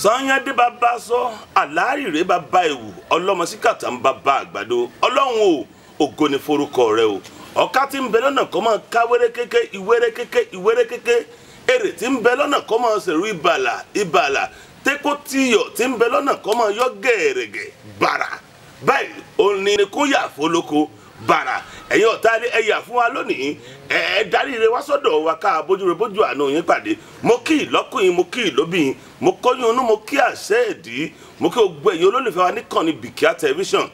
Sanyade bàbá sọ alárìrè bàbá ewu ọlọ́mọ síkàtà ń bàbá àgbàdo Ọlọ́run o ògo ni forúkọ rẹ o ọ̀ká tí ń bẹ lọ́nà kó máa ká ìwéré kéké èrè tí ń bẹ lọ́nà kó máa ṣèrú ìbàlà tẹ́kọ̀ tíyọ̀ tí ń bẹ lọ́nà kó máa yọ gẹ̀ẹ́rẹ̀gẹ̀ bàrà báyìí òní ni kó yà fólóko bàrà ẹ̀yin ọ̀tá ni ẹ yà fún wa lónìí ẹ darí ire wá sọ́dọ̀ wa ká bójú àánú yín pàdé mo kí ìlọ́kùnrin mo kí ìlóbìnrin mo kọ́yún inú mo kí àṣẹ ìdí mo kí gbogbo ẹ̀yin olólùfẹ́ wa níkànnì Bikia tẹlifíṣàn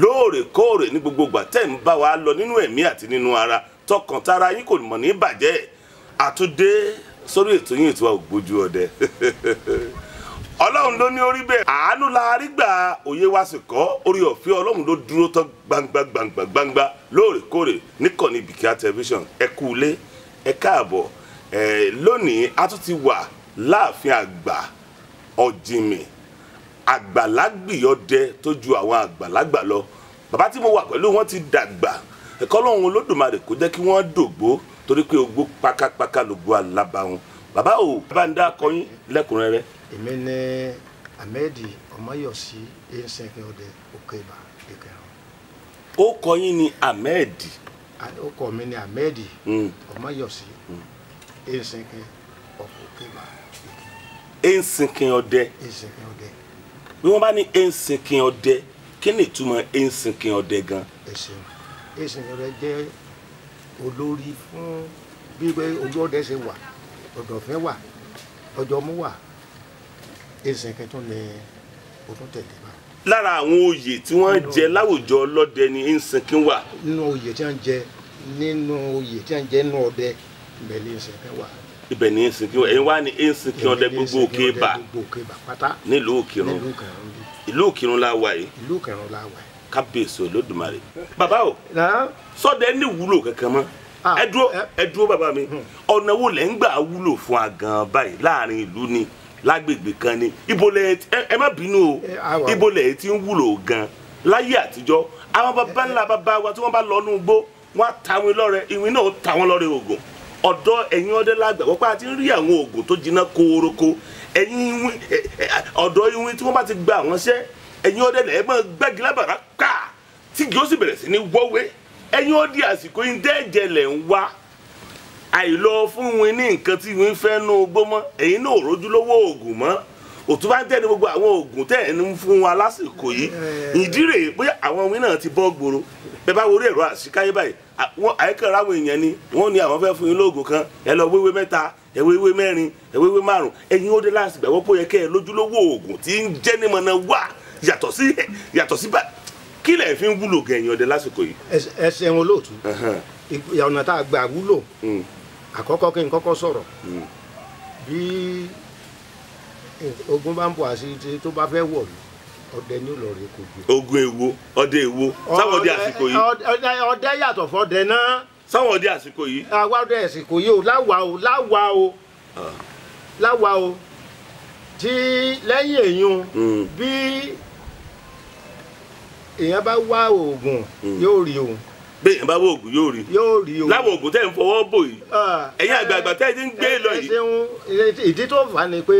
lóòrèkóòrè ní gbogbo ìgbà tẹ́ ń bá wa lọ nínú ẹ̀mí àti nínú ara tọkàn tara yín kò mọ̀ ní bàjẹ́ àtúndé sórí ètò yín ètò Ògbójú Ọdẹ Ọlọ́run ló ní orí bẹ́ẹ̀ àánú la rí gbà òye wa sì kọ́ orí ọ̀fẹ́ Ọlọ́run ló dúró tán gbangba lóòrèkóòrè níkànnì Bikia tẹlifíṣàn ẹ kú ilé ẹ káàbọ̀ lónìí a tún ti wà láàfin àgbà ọ̀jìnmì àgbàlagbìyọdẹ tó ju àwọn àgbàlagbà lọ bàbá tí mo wà pẹ̀lú wọn ti dàgbà ẹ̀kọ́ Ọlọ́run Olódùmarè kó jẹ́ kí wọ́n dògbó torí pé ogbó pákápáká lògbó alábàáhùn bàbá ò bá ń dá akọyín lẹ́kùnrẹ́rẹ́. èmi ní Ahmed Ọmọyọsí ẹ̀ńsẹ̀kẹ́ ọdẹ Òkèbà ìkẹrùn. ó kọyín ní Ahmed. ó kọ mi ní Ahmed Ọmọyọsí ẹ̀ńsẹ̀kẹ́ Òkèbà. ẹ̀ńsẹ̀kẹ́ ọdẹ. ẹ̀ńsẹ̀kẹ́ ọdẹ. bí wọ́n bá ní ẹ̀ńsẹ̀kẹ́ ọdẹ kí ni ìtumọ̀ ẹ̀ńsẹ̀kẹ́ ọdẹ gan. ẹ̀ńsẹ̀kẹ́ ọdẹ jẹ́ olórí fún bí ojú ọdẹ ṣe wà ọ̀dọ̀fẹ́ wà ọjọ́mú wà ẹ̀ńsẹ̀kẹ́ tún ní ọdún tẹ̀lé bá. lára àwọn oyè tí wọ́n jẹ láwùjọ ọlọ́dẹ ni ẹ̀ńsẹ̀kẹ́ wà. nínú oyè tí wọ́n jẹ nínú ọdẹ ìbẹ̀lẹ̀ ẹ̀ńsẹ̀kẹ́ wà. ibẹ̀ ni ẹ̀ńsẹ̀kẹ́ ẹ̀yin wá ní ẹ̀ńsẹ̀kẹ́ ọdẹ gbogbo Òkèbà nílùú Òkìrun ìlú Òkìrun la wà yìí. ìlú Òkìrun la wà yìí. kábíyèsí Olódùmarè. bàbá o sọdẹ ní wúlò kankan mọ́ ẹ dúró bàbá mi ọ̀nà wo lẹ́ ń gbà wúlò fún àgàn báyìí láàrin ìlú ni lágbègbè kan ni ibo lẹ ẹ má bínú o ibo lẹ ti ń wúlò gan láyé àtijọ́ àwọn bàbá ńlá bàbá wa tí wọ́n bá lọ nú igbó wọ́n á ta wọn lọ́rẹ ìwìn náà ta wọn lọ́rẹ oògùn ọ̀dọ̀ ẹ̀yin ọdẹ lágbà wọ́n pa àti rí àwọn oògùn tó jiná kórókó ẹ̀yin ọ̀dọ̀ ìwìn tí wọ́n bá ti gba àwọn ṣẹ́ ẹ̀yin ọdẹ lẹ́ẹ̀ máa gbági lábàrá ká tí kì ó sì bẹ̀rẹ̀ sí ní wọ́wé ẹ̀yin ọdẹ àsìkò yín dẹ́ẹ̀jẹ̀ lẹ̀ ń wá àìlọ fún wọn ní nǹkan tí wọn fẹ́ nú ogbó mọ́ ẹ̀yin náà rójúlówó oògùn mọ́ òtún bá ń tẹ́ni gbogbo àwọn oògùn tẹ́ ẹ̀ ń fún wa lásìkò yìí ìdí rèé bóyá àwọn wọn náà ti bọ́ gbòòrò bẹ́ẹ̀ bá wọlé ẹ̀rọ àṣìkáyé báyìí àyíkàrà àwọn èèyàn ni wọ́n ní àwọn fẹ́ fún yín lóògùn kan ẹ lọ wéwé mẹ́ta ẹ wéwé mẹ́rin ẹ wéwé márùn ẹ̀yin ó dé láti gbàgbọ́ pé ó yẹ kẹ́ ẹ lójúlówó oògùn tí ń jẹ́ ní mọ̀nà wá yàtọ̀ sí bá kí lẹ̀ fi ń wúlò gẹ̀yìn ọdẹ lásìkò yìí. ẹsẹ̀ wọn lóòtú ọ̀nà tá a gbà wúlò àkọ́kọ́ kí n kọ́kọ́ sọ̀rọ̀ bí ogun bá ń bọ̀ àṣírí tó bá fẹ́ wọ̀lú ọdẹ ní olórí kojú. ogun èwo ọdẹ èwo sáwọn ọdẹ àsìkò yìí. ọdẹ yàtọ̀ fọdẹ náà. sáwọn ọdẹ àsìkò yìí. àwa ọdẹ àsìkò yìí o láwa o tí lẹ́yìn èyàn bí èèyàn bá wá oògùn yóò rí o. bí èèyàn bá wá oògùn yóò rí o. láwọn oògùn tẹ́ ń fọwọ́ bò yìí ẹ̀yin àgbààgbà tẹ́ ẹ ti ń gbé lọ yìí. ìdí tó fà á ni pé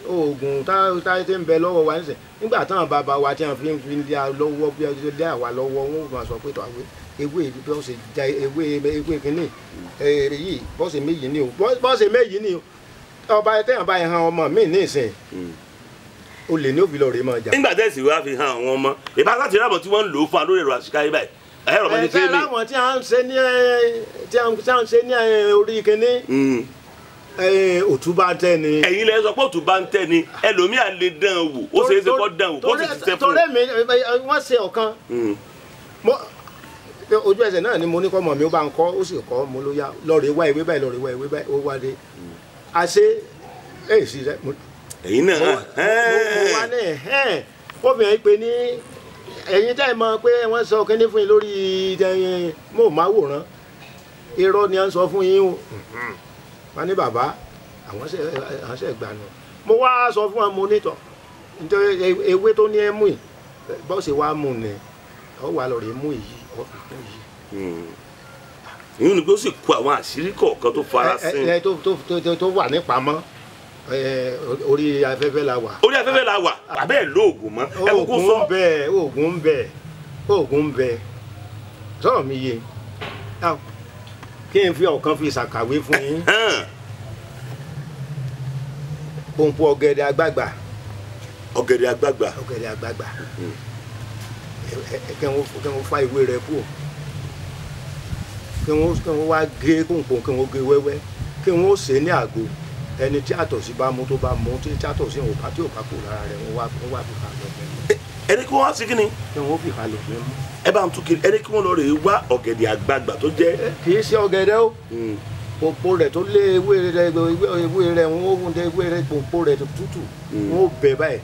oògùn táyé tí ń bẹ lọ́wọ́ wa nísìn nígbà táwọn bàbá wa tí wọ́n fi ń lé lọ́wọ́ bí wọ́n lé àwa lọ́wọ́ wọn ò máa sọ pé tọ́wọ́ ewé ìlú bí wọ́n ṣe ja ewé kínní yìí bọ́ọ̀sì méjì ni o bọ́ọ̀sì méjì ni o ọba tẹ́yàn bá yẹn han ọmọ mi ní ìsìn o lè ní òbí lọ rè máa jà. nígbà tẹ́sí wa fi hàn àwọn ọmọ ìbá láti rábọ̀ tí wọ́n ń lò ó fún alórí ẹ̀rọ àṣìkáyé báyìí ẹ̀rọ mọ́ ní fẹ́ẹ́ mi. láwọn tí a ń ṣe ní orí kínní òtúbà ń tẹ́ ni. ẹ̀yin lẹ sọ pé òtúbà ń tẹ́ ni ẹlòmíà lè dán wò ó ṣeé ṣe kó dán wò ó sì ti tẹ́ fún un. torí mi wọ́n ṣe ọ̀kan ojú ẹsẹ̀ náà ni mo ní kọ́ mọ̀ mi ó bá ń kọ́ ó sì kọ́ mo ló yá lọ́ọ̀rẹ́ wá ìwé báyìí lọ́ọ̀rẹ́ wá ìwé báyìí ó wá dé àṣé èsì rẹ. ẹ̀yin náà mo wá ní obìnrin pé ní ẹ̀yin tẹ́ ẹ mọ̀ pé wọ́n sọ kínní fún yín lórí móhùnmáwòrán irọ́ ni à ń sọ fún yín o wọ́n ní bàbá àwọn ṣe gbà nù mo wá sọ fún wọn mo nítọ̀ nítorí ewé tó ní ẹ mú yìí bọ́ọ̀sì wa mú ni ọ wà lọ́ọ̀rẹ́ mú yìí ọ fi kún yìí. ìyún ni pé ó sì kó àwọn àṣírí kọ̀ọ̀kan tó farasin. tó wà nípamọ́ orí afẹ́fẹ́ la wà. orí afẹ́fẹ́ la wà abẹ́ ẹ̀ lóògùn mọ́ ẹ kúkú sọ. oògùn ń bẹ sọ̀rọ̀ mi yé kí n fi ọ̀kan fi ṣàkàwé fún yín. pòǹpò ọ̀gẹ̀dẹ̀ àgbagbà. ọ̀gẹ̀dẹ̀ àgbagbà. ọ̀gẹ̀dẹ̀ àgbagbà. kí wọ́n fa ìwé rẹ̀ kú kí wọ́n wá gé pòǹpò kí wọ́n gé wẹ́wẹ́ kí wọ́n sè é ní àgbo ẹni tí àtọ̀sí bá mú tó bá mú tí àtọ̀sí ò bá tí ò bá kó lára rẹ̀ wọ́n wá fi kà lọ mẹ́mú. ẹni kí wọ́n wá sí kí ni. kí wọ́n fi kà lọ mẹ́mú. ẹ bá ń tún kiri ẹni kí wọ́n lọ rè é wá ọ̀gẹ̀dẹ̀ àgbagbà tó jẹ́. kì í ṣe ọ̀gẹ̀dẹ̀ o pòǹpò rẹ̀ tó lé ewé rẹ̀ wọ́n ewé rẹ̀ pòǹpò rẹ̀ tútù wọ́n bẹ̀ báyìí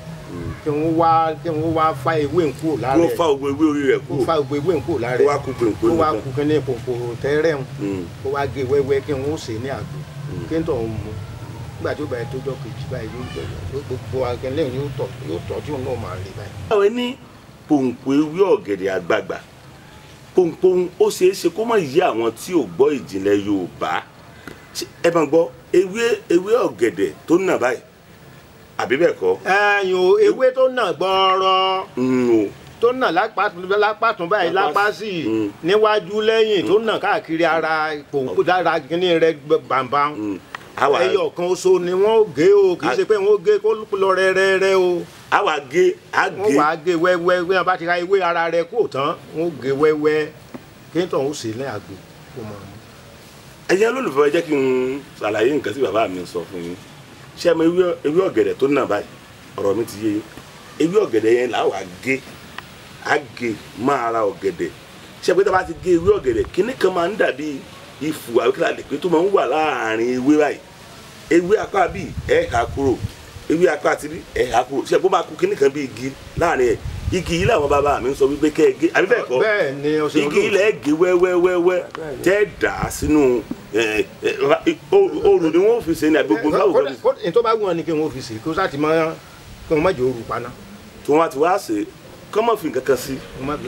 kí wọ́n wá fa ewé nkú lára rẹ̀. wọ́n fa ògbó ewé orí rẹ̀ kú. wọ́n fa ògbó ewé nkú lára rẹ̀. wọ́n wá kú pòǹpò nìkan. wọ́n wá kú kí ní pòǹpò tẹ́rẹ̀ ń. wọ́n wá gé wẹ́wẹ́ kí wọ́n sè é ní àgbo kí n tọ̀ ń mu nígbà tí ó bá yẹ tó jọ kejì báyìí gbogbo akẹ́lẹ́ yóò tọ́ tí òun náà máa rí báyìí. báwo ni pòǹpò ewé ọ̀gẹ̀dẹ̀ àgbagbà pòǹpò ó ṣeé ṣe kó má yí àwọn tí ò gbọ́ ìjìnlẹ̀ Yorùbá ẹ máa gbọ́ ewé ọ̀gẹ̀dẹ̀ tó nà báyìí àbí bẹ́ẹ̀ kọ́. ẹ̀yìn o ewé tó nà gbọ́ọ̀rọ̀ tó nà lápá tún báyìí lápá sí níwájú lẹ́yìn tó nà káàkiri ara pòǹpò dára kíní rẹ̀ bàǹbàǹ ẹyọ kan oṣù ni wọn gé o kì í ṣe pé wọn gé kó lọ rẹrẹrẹ o. a wá gé wọn wá gé wẹ́wẹ́ bí wọn bá ti ra ewé ara rẹ̀ kó tán wọn gé wẹ́wẹ́ kí n tọ̀ ń ṣe ní àgbo kó mọ̀ ọ́n. ẹ̀yin olólùfẹ́ jẹ́ kí n ṣàlàyé nǹkan tí bàbá mi sọ fún yín ṣé ẹ mọ ewé ọ̀gẹ̀dẹ̀ tó nà báyìí ọ̀rọ̀ mi ti yé yín ewé ọ̀gẹ̀dẹ̀ yẹn là wá gé á gé má ara ọ̀gẹ̀dẹ̀ ṣé pé tá a bá ti gé ewé ọ̀gẹ̀dẹ̀ kíní kan máa ń dàbí ìfù àwíkílà lè pé tó máa ń wà láàrin ewé báyìí ewé apá bíi ẹ̀ka kúrò ewé apá àti bí ẹ̀ka kúrò ṣe bó máa kú kíní kan bí igi láàrin ẹ̀ igi yìí làwọn bàbá mi ń sọ wípé kẹ́ ẹ gé àbí bẹ́ẹ̀ kọ́ igi yìí lẹ́ẹ̀ gé wẹ́wẹ́wẹ́wẹ́ tẹ́ dà á sínú òrùn ni wọ́n fi ṣe ní agbègbè báwo kọ́ ni. tó bá wù wọn ni kí wọ́n fi ṣe kí wọ́n sá ti máa kí wọ́n má jẹ́ òrùn paná. tí wọ́n ti wá ṣe kọ́ mọ̀ fi nǹkan kan sí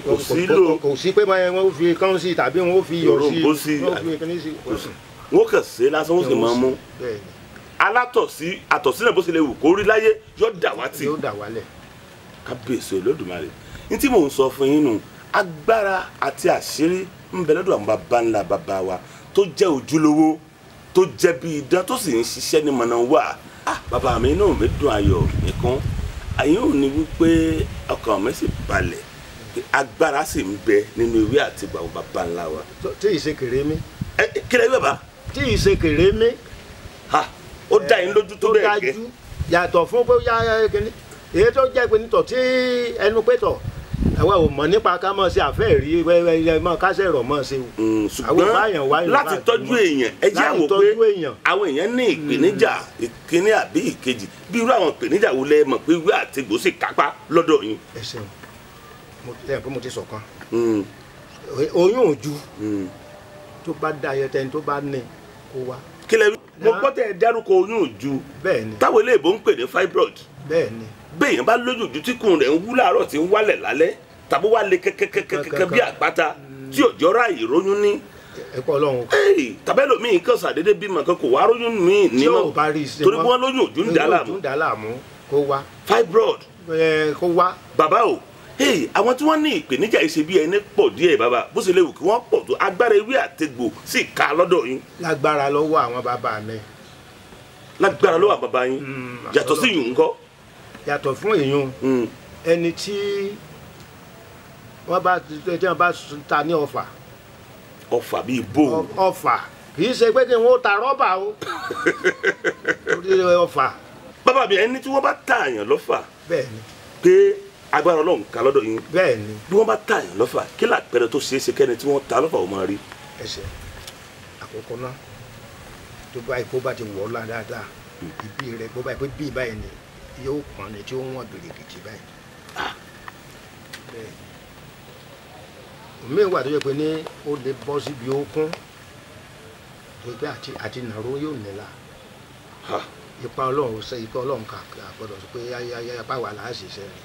kò sí lò kò sí pé wọ́n fi kán sí tàbí wọ́n fi yọ̀ sí wọ́n kàn ṣe lásán wọ́n sì máa mú alátọ̀sí àtọ̀sí náà bó ṣe lè wù kó rí láyé yóò dà wá tì yóò dà wálẹ̀. kábíyèsí Olódùmarè ní tí mò ń sọ fún yín nù agbára àti àṣírí ń bẹ lọ́dọ̀ àwọn bàbá ńlá bàbá wa tó jẹ́ ojúlówó tó jẹ́ bí idán tó sì ń ṣiṣẹ́ ní mọ̀nà wà bàbá mi náà mi dùn ayọ̀ nìkan àyìn ò ní wípé ọkàn mi sì balẹ̀ agbára sì ń bẹ nínú ewé àti gbàgbọ́ bàbá ńlá wa. tí ì ṣe kéré mi. kílẹ̀ bàbá. tí ì ṣe kéré mi. ó dá yín lójú tó bẹ́ẹ̀ gẹ́. yàtọ̀ fún pé yá kíní èyí tó jẹ́ pé nítọ̀ tí ẹnu pé tọ̀ àwa ò mọ̀ nípa ká mọ̀ sí àfẹ́ rí wẹ́wẹ́ mọ̀ kásẹ̀ rọ̀ mọ̀ sí. ṣùgbọ́n láti tọ́jú èèyàn ẹ jẹ́ àwọ̀ pé àwọn èèyàn ní ìpèníjà ìkíní àbí ìkejì bí irú àwọn ìpèníjà wo lẹ mọ̀ pé ìwé àtegbò sì kápá lọ́dọ̀ yín. ẹ ṣeun mo ti sọ̀kan oyún òjú tó bá dá ayẹtẹ tó bá ní kó wá. kílẹ̀ mo gbọ́ tẹ́ ẹ dárúkọ oyún òjú táwọn eléèbó ń pè ní fibroid. bẹ́ẹ̀ni béèyàn bá lójú ojú tí kùn rẹ̀ ń wú láàárọ̀ tí ń wálẹ̀ lálẹ́ tàbí wá lé kẹ́kẹ́kẹ́kẹ́ bí àpáta tí òjò ráàyè róyún ní. ẹ̀kọ́ Ọlọ́run. tàbẹ́lò míì kan ṣàdédé bímọ kan kò wá róyún míì nímọ̀ torí wọ́n lóyún ojú ń dà láàmú. kó wá. fibroid. kó wá. bàbá o àwọn tí wọ́n ní ìpèníjà ìṣe bí ẹni pọ̀ díẹ̀ bàbá bó ṣe lè wù kí wọ́n pọ̀ tó agbára ewé àtegbò sì ká lọ́dọ̀ yín. lágbára lọ́wọ́ àwọn bàbá mi. lágbára lọ́wọ́ àwọn bàbá yín yàtọ̀ sí yìí ńkọ́. yàtọ̀ fún èèyàn ẹni tí wọ́n bá ta ní ọfà. ọfà bíi bò. ọfà kì í ṣe pé kí wọ́n ta rọ́bà o torí ọfà. bàbá mi ẹni tí wọ́n bá tààyàn lọ́fà. bẹ́ẹ̀ni. pé agbára Ọlọ́run ká lọ́dọ̀ yín. bẹ́ẹ̀ni. bí wọ́n bá tààyàn lọ́fà kí làpẹrẹ tó ṣeé ṣe kẹ́ni tí wọ́n ta lọ́fà ò máa rí. ẹsẹ̀ àkọ́kọ́ náà tó bá ikú bá ti wọ̀ ọ́ la dáadáa ìbí rẹ̀ bó báyìí pé bí báyìí ni yóò pọn ní tí ó wọ́n bìrìkìtì báyìí. omi wà tó yẹ pé ní ó lè bọ́ síbi okun tó yẹ pé àti nàró yóò nílà ipa Ọlọ́run kà gbọ́dọ̀ sọ pé apá wà láà ṣiṣẹ́ rẹ̀.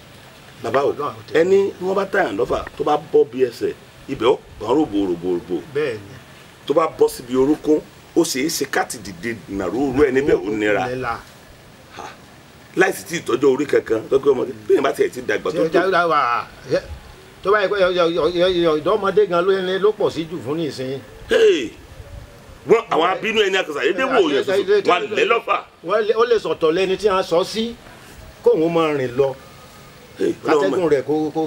bàbá o ẹni bí wọ́n bá tàyàn lọ́fà tó bá bọ́ bí ẹsẹ̀ ibẹ̀ ó pọ́n rògbòrògbò. bẹ́ẹ̀ni. tó bá bọ́ síbi orúnkún ó ṣeé ṣe káàtì dìde nàró rú ẹ níbẹ̀ ó nira. láìsí tí ìtọ́jú orí kankan tó gbé ọmọdé bí ẹ bá tiẹ̀ ti dàgbà tó tó. tó bá yẹ kó ìdọ́mọdé gan ló pọ̀ sí jù fún nísìnyí. wọn àwọn abínú ẹni akọ̀sà yédè wò yẹn sọ̀sọ̀ wọn lẹ́ lọ́fà. ó lè sọ̀tọ̀ lẹ́ni tí wọ́n sọ sí kóun máa rìn lọ atẹ́gùn rẹ̀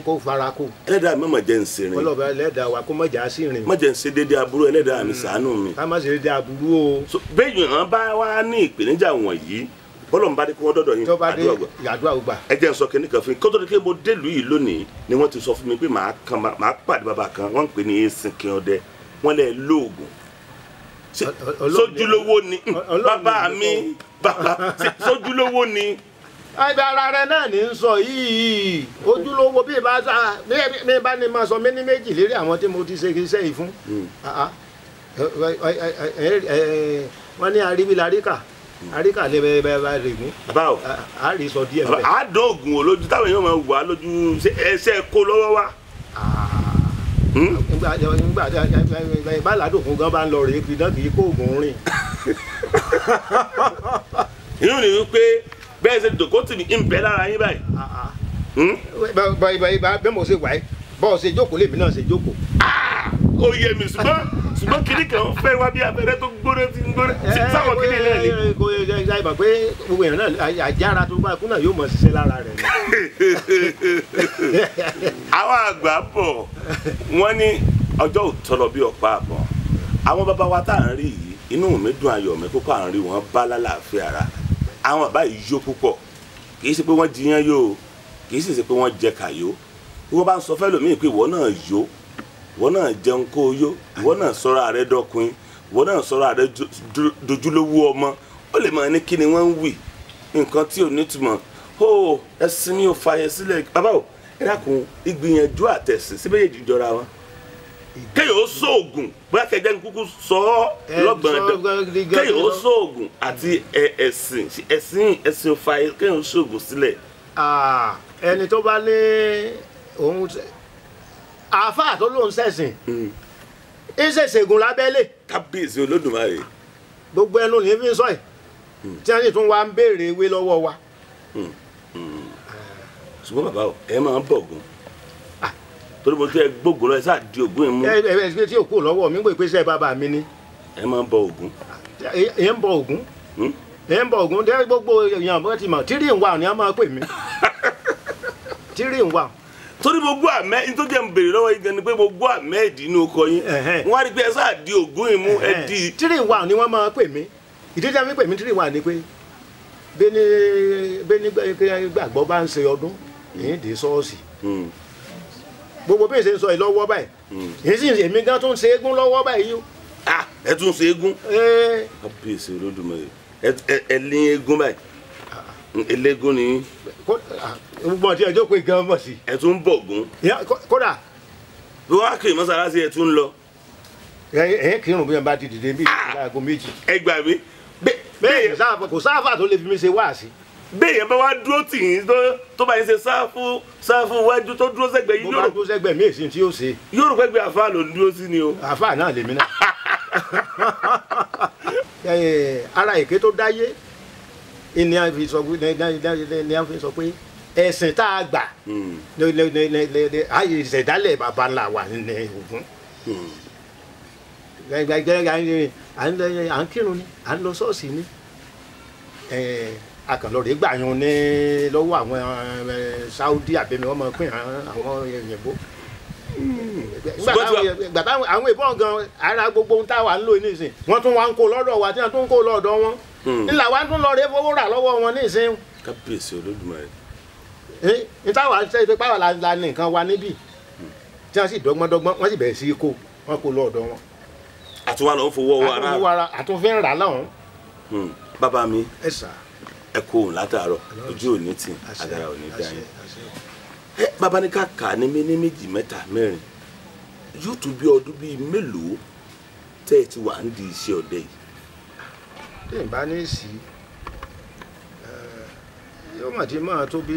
kó fara kó. ẹlẹ́dàá mi mà jẹ́ ń ṣe rìn. ọlọ́ba ẹlẹ́dàá wa kó má jà á sí rìn. má jẹ́ ń ṣe déédéé aburú ẹlẹ́dàá mi ṣàánú mi. ká má ṣe déédéé aburú o. bẹ́ẹ̀ yàn bá wá ní ìpèníjà wọ̀nyí bọ́lọ̀n bá dé kí wọ́n dọ́dọ̀ yín àdúrà gbà. ẹ jẹ́ n sọ kínní kan fún yín kó tó di pé mo délùú yìí lónìí ni wọ́n ti sọ fún mi pé màá pàdé bàbá kan wọ́n ń pè ní Esinkin Ọdẹ wọ́n lẹ̀ lóògùn sójúlówó ni bàbá mi bàbá sójúlówó ni. ara rẹ náà ní sọ yìí ojúlówó bí bá ní máa sọ mí ní méjì lérí àwọn tí mo ti ṣe iṣẹ́ yìí fún wọ́n ní aríbilaríkà àríkà lè bẹ règún. bàbá o a rí sọ díẹ̀ bẹ́ẹ̀. a dán oògùn olójú táwọn èèyàn máa wà lójú ẹsẹ̀ kó lọ́wọ́ wa. nígbà bàládòkun gan bá ń lọ rèé fi dán kì í kó oògùn rìn. inú ni wípé bẹ́ẹ̀ ṣe dòkó tì mí ń bẹ lára yín báyìí. bẹ́ẹ̀ mo ṣe wáyé bọ́ọ̀ ṣe jókòó lèmi náà ṣe jókòó. ó yẹ mi ṣùgbọ́n kiri kan fẹ́ wá bí abẹ́rẹ́ tó gbóná ti ń gbóná sáwọn kiri náà ni. kò yẹ ṣe àìmọ̀ pé gbogbo èèyàn náà àjára tó bá kú náà yóò mọ̀ ṣiṣẹ́ lára rẹ̀ ni. àwọn àgbà bọ̀ wọ́n ní ọjọ́ òtọ́lọ bí ọ̀pá àbọ̀ àwọn bàbá wa tá à ń rí yìí inú mi dùn ayọ̀ mi kókó à ń rí wọn bá lálàáfíà ara àwọn bàbá yìí yó púpọ̀ kì í ṣe pé wọ́n jiyàn yó kì í sì ṣe pé wọ́n jẹ kàyó bí wọ́n bá ń sọ fẹ́ lómi pé ìwọ náà yó ìwọ náà jẹun kó o yó ìwọ náà sọ̀rọ̀ ààrẹ dọkùnrin ìwọ náà sọ̀rọ̀ ààrẹ dojúlówó ọmọ ó lè máa ní kí ni wọ́n ń wì nǹkan tí ò ní túmọ̀ ó ẹ̀sìn mi ò fààyè sílẹ̀ bàbá o ẹ dákun ìgbìyànjú àtẹ̀sìn síbẹ̀ yé jọra wọn kéèyàn ó sóògùn bóyá kẹjẹ ń kúkú sọ ọ lọ́gbọ̀n ẹ̀dọ́ kéèyàn ó sóògùn àti ẹ̀sìn ò fààyè kéèyàn ó sóògùn sílẹ̀. ẹni tó bá ní òun àáfàá tó lóun ṣẹ̀sìn ìṣèṣègùn lábẹ́lé. kábíyèsí olódùmarè. gbogbo ẹnu ní fi ń sọ ẹ tí wọn sì tún wá ń béèrè ewé lọ́wọ́ wa. ṣùgbọ́n bàbá o ẹ máa ń bọ̀gùn torí mo tẹ́ gbógun lọ ẹ sáà di ògùn yẹn mú. ẹ tí ò kú lọ́wọ́ mi ń gbé pèsè bàbá mi ni. ẹ máa ń bọ ògùn. ẹ ń bọ ògùn. ẹ ń bọ ògùn dẹ́ gbogbo èèyàn bó ti mọ̀ tírì ń wà ni a máa pè mí. tírì ń wà. torí mo gbọ́ àmẹ́ nítorí jẹ́ ń béèrè lọ́wọ́ yìí gan ni pé mo gbọ́ àmẹ́ ìdí inú ọkọ yín wọ́n á rí pé ẹ sáà di ògùn yìí mú ẹ di. tírì ń wà ni wọ́n máa pè mí ìdí tí a fi pè mí tírì ń wà ni pé bẹ́ẹ̀ni gbàgbọ́ bá ń ṣe ọdún èyí dé ṣọ́ọ̀ṣì gbogbo bí n ṣe ń sọ yìí lọ́wọ́ báyìí èyí sì èmi gan tún ṣe égún lọ́wọ́ báyìí o. ẹ tún ṣe égún. kábíyèsí olódùmarè ẹ lé égún báyìí elégún ni. gbogbo ọtí ẹjọ́ pé gan mọ̀ sí. ẹ tún bọ̀gún. kódà. bí wọ́n á kiri mọ́sálásí ẹ tún lọ. ẹ kírun bí wọn bá ti dìde bí aago méjì. ẹ gbà mí. bẹ́ẹ̀ kò sáfà tó lè fi mi ṣe wáàsí. bẹ́ẹ̀ yẹn bá wá dúró tì yín tó bá yín ṣe sáfù wájú tó dúró sẹ́gbẹ̀ẹ́ yín. mo bá dúró sẹ́gbẹ̀ẹ́ mi èsì tí ó ṣe. yóò rò pé gbé àfáà ló ń dúró sí ni o. àfáà náà lèmi náà. ara èké tó dáyé ni a fi sọ pé ẹ̀sìn tá a gbà ayé ìṣẹ̀dálẹ̀ bàbá ńlá wa ní Ògún. à ń kírun ni à ń lọ ṣọ́ọ̀ṣì ni akànlọ́rẹ̀ gbàyàn ní lọ́wọ́ àwọn Saudi àbẹ̀mí wọ́n máa pín àwọn òyìnbó. gbàtà àwọn ìbọn gan ara gbogbo ohun táwa ń lò nísìn wọ́n tún wá ń kó lọ́dọ̀ wa tí wọ́n tún ń kó lọ́dọ̀ wọn ńlá wa tún lọ rẹ fowó rà lọ́wọ́ wọn nísìn. kábíyèsí olódùmarè. ìtawà ṣe pé báwa la ní nǹkan wa níbí tí wọ́n sì dọ́gbọ́ndọ́gbọ́n wọ́n sì bẹ̀rẹ̀ sí í kó wọ́n kó lọ́dọ̀ wọn. àtúwà lọ ń fowó ara àtúnfẹ́ rà láwọn. bàbá mi ẹ sà ẹ kó òun látàárọ̀ ojú òní tì àgàrà òní dá yín. bàbá ní ká kà ní méjì mẹ́ta mẹ́rin yóò tún bí ọdún bíi mélòó tẹ́ ẹ ti wà ń di iṣẹ́ ọdẹ yìí. tí n bá ní sí yóò mà ti máa tó bí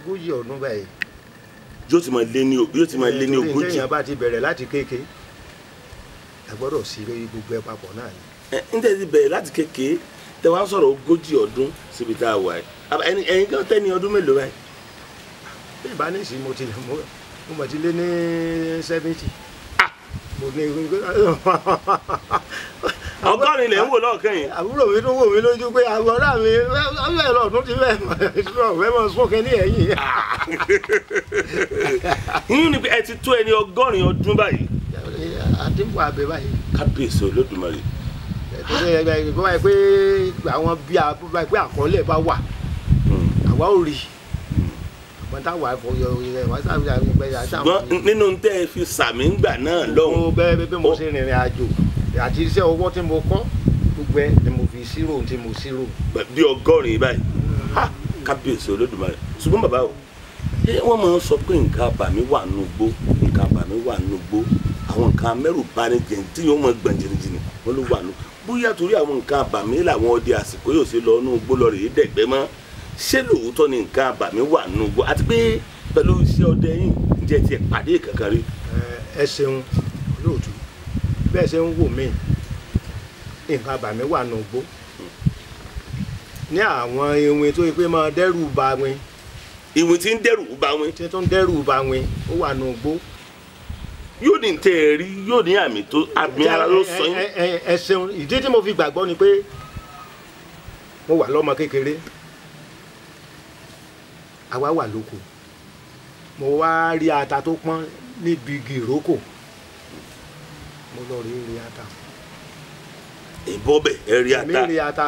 40 ọdún báyìí. yóò ti máa lé ní 40. téèyàn bá ti bẹ̀rẹ̀ láti kéke ẹ gbọ́dọ̀ sí gbogbo ẹ papọ̀ náà ni. ń tẹ́ ti bẹ̀rẹ̀ láti kéke tẹ wá sọ̀rọ̀ 40 ọdún síbi tá a wà yìí ẹ̀yin kan tẹ́ ní ọdún mélòó báyìí. bí ìbánisì mo mọ̀ ti lé ní 70. mo ní ọgọ́rin lè ń wò lọ́ọ̀kan yìí. àbúrò mi tún wò mí lójú pé àbúrò mi ọ̀rẹ́ ọ̀tún ti fẹ́ mọ̀ sókè ní ẹ̀yìn. yín ni ẹ ti tó ẹni 100 ọdún báyìí. àdínkù àbẹ báyìí. kábíyèsí olódùmarè. bó báyìí pé àwọn bí pé àkọọ́lẹ̀ bá wà àwa ò rí àmọ́ táwa fọyọ wá sábà ṣùgbọ́n nínú tẹ́ ẹ fi sàmì ńgbà náà lọ́hùn. bẹ́ẹ̀ bí mo ṣe rìnrìn àjò àti iṣẹ́ ọwọ́ tí mo kọ́ gbogbo ẹ̀ ni mo fi ṣírò tí mo ṣírò. bí 100 báyìí kábíyèsí olódùmarè ṣùgbọ́n bàbá o wọ́n máa ń sọ pé nǹkan àbàmì wà nínú igbó nǹkan àbàmì wà nínú igbó àwọn nǹkan amẹ́rùbani jẹ̀ tí yóò mọ gbọ̀n jìnnìjìnnì wọ́n ló wà nù bóyá torí àwọn nǹkan àbàmì làwọn ọdẹ àsìkò yóò ṣe lọ nínú igbó lọ rèé dẹ̀gbẹ́ mọ́ ṣé lóòótọ́ ni nǹkan àbàmì wà nínú igbó àti pé pẹ̀lú iṣẹ́ ọdẹ yìí ǹjẹ́ tiẹ̀ pàdé kankan rí. ẹ ṣeun lóòótọ́ bẹ́ẹ̀ ṣe ń wò mí nǹkan àbàmì wà nínú igbó ní àwọn ewin tó yẹ pé máa dẹ́rù bà wín. ìwìn tí ń dẹ́rù bà wín. tí tó ń dẹ́rù bà wín ó wà nínú igbó. yóò ní tẹ ẹ rí yóò ní àmì tó àmì ara ló sọ yín. ẹ ṣeun ìdí tí mo fi gbàgbọ́ ni pé mo wà lọ́mọ kékeré àwa wà lóko mo wá rí ata tó pọ́n níbi igi ìrókò mo lọ rí ata. ìbọn bẹ ẹ rí ata. mi rí ata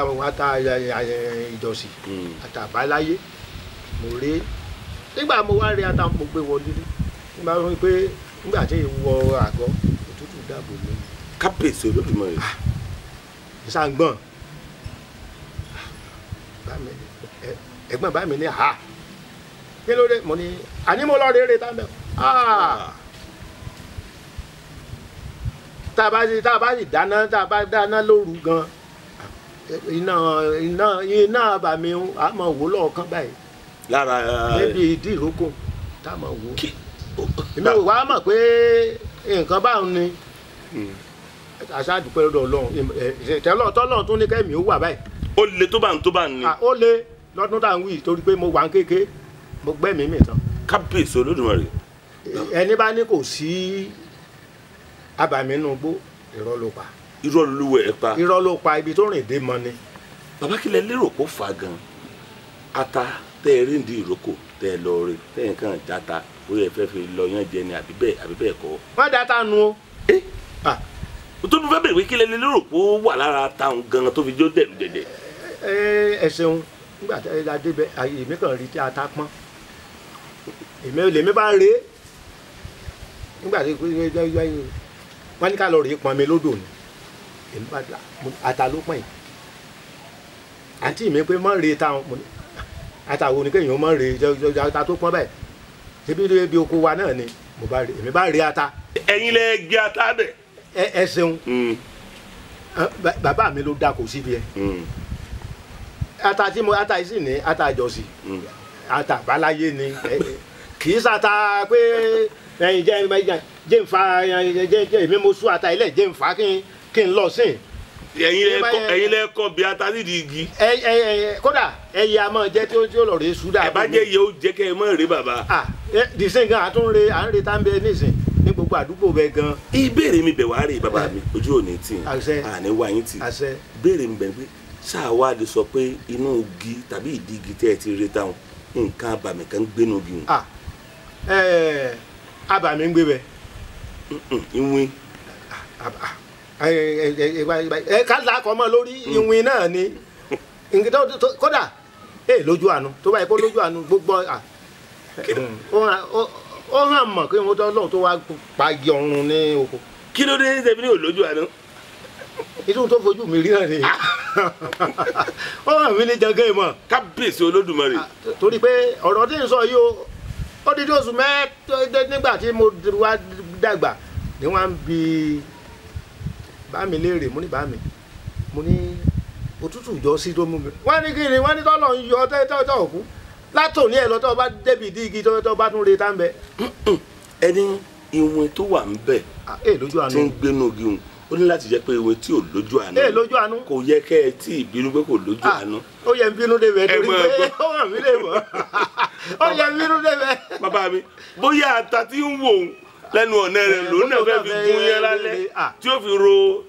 ìjọsìn ata àbáláyé mo rí nígbà mo wá rí ata mo gbé wọlé nígbà wọn pé nígbà tí ìwọ àgọ́ òtútù dáàbò mi. kábíyèsí olódùmarè. ìsàngbọ̀n ẹ̀gbọ́n bá mi ní ha kí ló dé mo ní àní mo lọ rere tá mẹ tá a bá sì dáná tá a bá dáná lóru gan iná àbàmì a máa wò lọ́ọ̀kan báyìí lára níbi ìdí ìrókò tá a máa wò èmi ò wá mọ̀ pé nǹkan báwọn ni aṣáàdùpẹ́ lọ́dọ̀ ọlọ́run tọ́lọ́run tún ní kẹ́mi ó wà báyìí. ó le tó bá ń ní. ó le lọ́dún tá à ń wí torí pé mo wà ń kéke mo gbẹ́mìí mi tán. kábíyèsí olódùmarè. ẹni bá ní kò sí abàmì inú igbó irọ́ ló pa. irọ́ ló wẹ̀ ẹ́ pa. irọ́ ló pa ibi tó rìn dé mọ́ ni. bàbá kílẹ̀ lérò pé ó fà gan ata tẹ́ ẹ rí ń di ìrókò tẹ́ ẹ lọ rí tẹ́ ẹ kàn játa bóyá ẹ fẹ́ fi lọ yán jẹ ni àbí bẹ́ẹ̀ kọ́. wọ́n da ta nu o. tó bí fẹ́ bèrè pé kílẹ̀ lérò pé ó wà lára táwọn gan tó fi jó dẹ̀rù dẹ̀dẹ̀. ẹ ṣeun nígbà tí a débẹ̀ èmi kàn rí tí ata pọ́n èmi bá rèé nígbà tí wọ́n ní ká lọ rèé pọn mi lódò ni èmi bá dà ata ló pọ́n yìí àǹtí mi pé mọ́ rèé táwọn ata wo ni kéèyàn mọ́ rèé ata tó pọ́n báyìí ṣebí ibi oko wa náà ni èmi bá rèé ata. ẹ̀yin lẹ gbé ata bẹ̀. ẹ ṣeun bàbá mi ló dáko síbi ẹ ata yìí sì ní ata àjọsìn ata àbáláyé ni kì í sata pé ẹyin jẹ́ nfa jẹ́ èmi mo sún ata ilẹ̀ jẹ́ nfa kí n lọ sí. ẹ̀yin lẹ kọ bí ata nídìí igi. kódà ẹyẹ a máa jẹ tí ó lọ rè sùdà. ẹ bá jẹ iye ó jẹ kẹ ẹ mọ rè bàbá. dìsín gan à ń re tá ń bẹ nísìn ní gbogbo àdúgbò bẹ gan. ìbéèrè mi bẹ̀ wá rè bàbá mi ojú ò ní tì àní wá yín tì béèrè mi bẹ̀ pé ṣáà wá lè sọ pé inú igi tàbí ìdí igi tẹ́ ẹ ti rí táwọn nǹkan abàmì kan gbénu igi wọn. abàmì ń gbé bẹ. ìwìn. ká lakọ mọ lórí ìwìn náà ni kódà lójú àánú tó báyìí kó lójú àánú gbogbo ó hàn mọ̀ pé mo tọ́ lọ́wọ́ tó wá pa igi ọ̀run ní oko. kí ló dé tẹ̀mí ní òlójú àánú. ìdún tó fojú mi rí náà ni ó hàn mí ní jẹ́gẹ́ mọ̀. kábíyèsí olódùmarè. torí pé ọ̀rọ̀ tí ń sọ yìí ó dídí oṣù mẹ́ẹ̀ẹ́dẹ́ nígbà tí mo wá dàgbà ni wọ́n á ń bi bá mi léèrè mo ní bá mi mo ní òtútù ìjọ sí tó mú mi. wọ́n ní kí ni wọ́n ní tọ́lọ̀ ń yọ tọ́ òkú látòní ẹ̀ lọ́tọ́ bá débi ìdí igi tó bá tún re tá ń bẹ. ẹni ìwọ̀n tó wà ń bẹ̀ tí ń gbénu igi hùn ó ní láti jẹ́ pé ewé tí ò lójú àánú lójú àánú kò yẹ kẹ́ ẹ tí ìbínú pé kò lójú àánú. ó yẹ bínú débẹ̀ torí pé ó hàn mí lè mọ̀ ó yẹ bínú débẹ̀. bàbá mi bóyá ata tí ń wò ó lẹ́nu ọ̀nà rẹ̀ lòun náà fẹ́ fi gún yẹn lálẹ́ tí ó fi ro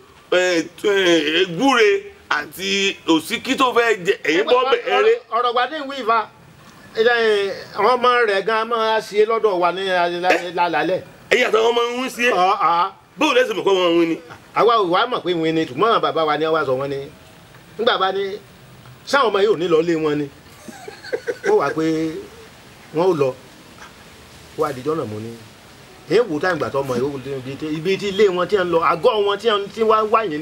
gbúre àti òsíkí tó fẹ́ jẹ ẹ̀yìn bọ́ bẹ̀rẹ̀. ọ̀rọ̀ gbadé ń wí ìfà àwọn ọmọ rẹ̀ gan máa ṣe lọ́dọ̀ wa ní lálẹ́. ẹ̀yin àtàwọn ọmọ ń wí sí ẹ bóun lẹ́sìn mọ̀ kọ́ wọn wí ni. àwa ò wá mọ̀ pé wí ni ṣùgbọ́n bàbá wa ni wá sọ wọn ni nígbà bá ní sáwọn ọmọ yìí ò ní lọ lé wọn ni ó wà pé wọn ò lọ wá àdìjọ́ náà mo ní èyí wò táyìn gbà tó ọmọ yìí ibi tí ilé wọn ti ń lọ àgọ́ wọn ti wá wáyé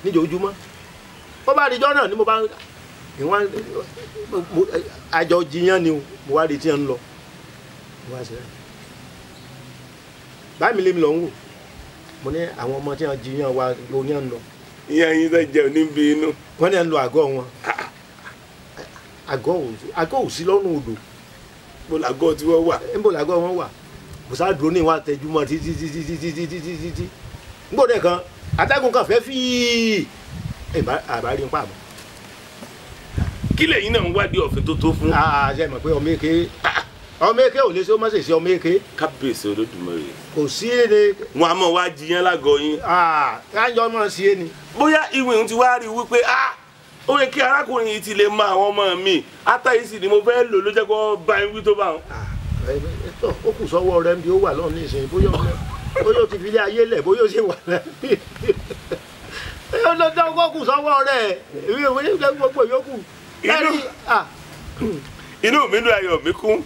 níjojúmọ́ ó bá àdìjọ́ náà ni mo bá ìwọ̀n àjọ jiyàn ni mo wá rí tí ń lọ mo wá sí rẹ báyìí mi lé mi lọ ń wò mo ní àwọn ọmọ tí wọn jiyàn wa ló ní à ń lọ. ìyá yín tó jẹ níbi inú. wọn ní à ń lọ àgọ́ wọn àgọ́ ò sí lọ́nà odò. bó làgọ́ tí wọ́n wà. níbo làgọ́ wọn wà kò sáà dúró ní ìwà àtẹjúmọ́ títí ngbọ́dọ̀ kan atẹ́gùn kan fẹ́ fíì àbárí ń pa àmọ́. kí lẹ́yìn náà ń wádìí ọ̀fin tó tó fún. ṣe mọ̀ pé ọmọ èké ò lè ṣe ó má ṣe ṣe ọmọ èké. kábíyèsí Olódùmarè. kò sí èdè. wọn a mọ wá jiyàn lágọ̀ọ́ yín. kájọ máa ṣe é ni. bóyá ìwé ohun ti wá rí i wípé ó yẹ kí arákùnrin yìí ti lè mọ àwọn ọmọ mi átàyè sì ni mo fẹ́ lò ló jẹ́ kó bá yín wí tó bá wọn. ó kù sọ́wọ́ rẹ̀ bí ó wà lọ́ọ̀ ní ìsìn bóyá ó ti fi ilé ayé lẹ̀ bóyá ó ṣe wà lẹ́bí. ó lọ dá ọkọ̀ kù sọ́wọ́ rẹ̀ èmi ò ní gbogbo yòókù. inú mi dùn ayọ̀ mi kún.